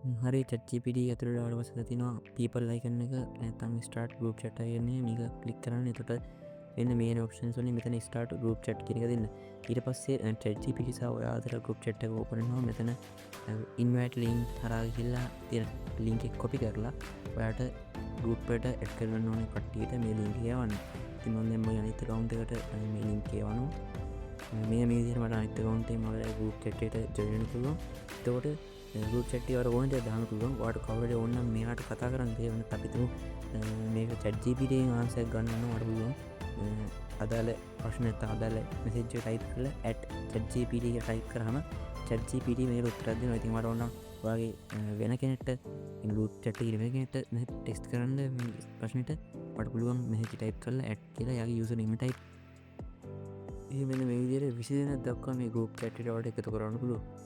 හරි චට්ජිපිට ඇතුළට අඩවසල තිනවා පීපල් ලයිකන්න එක නැතම ස්ටාර්ට් ගරුප් චට්යන්නේ මේක කලික් කරන්න එතොට එන්න මේ ඔප්ෂන් සොලි මෙතන ස්ටාර්ට් ගරුප් චට් කියෙක දෙන්න ඉට පස්සේ ටැජි පිසා ඔයාදර ගරුප් චට්ක ඕපනවා මෙතන ඉන්වයිට ලිින් හරාගිල්ලා තිය ලිංකෙක් කොපි කරලා ඔයාට ගරුප්පට එඩ් කරන්න ඕන කට්ටියට මේ ලින්කයවන්න තිමොන්දෙම අනිත කවුන්ටකට මේ ලින්කේවනු මේ මේදිරමට අනිත කවුන්ටේ මල ගරුප් චට්ට ජයන පුළුවන් තෝට ගරුප් චට්ටිවර ඕන්ට දාන පුළුවන් වාට කවරට ඔන්න මේට කතා කරන්න වන අපිතු මේක චට්ජීපිටේ ආන්සැක් ගන්නන්න වඩපුුවන් අදාල ප්‍රශ්නත අදාල මෙසෙජ්ජ ටයිප් කල ඇට් චජ්ජපට ටයිප් කරහම චජ්ජපට මේ උත්තරද ඉතිමට ඔන්න වගේ වෙන කෙනෙට ලුත් චට ඉරමගෙනට ටෙස්ට කරන්න ප්‍රශ්නයට පට පුළුවන් මෙහි ටයිප් කරල ඇට් කියලා යගේ යුසනීම ටයිප් ඒ මෙ මේ විදිර විසිදන දක්වා මේ ගෝප් චට්ට එකතු කරන්න පුළුව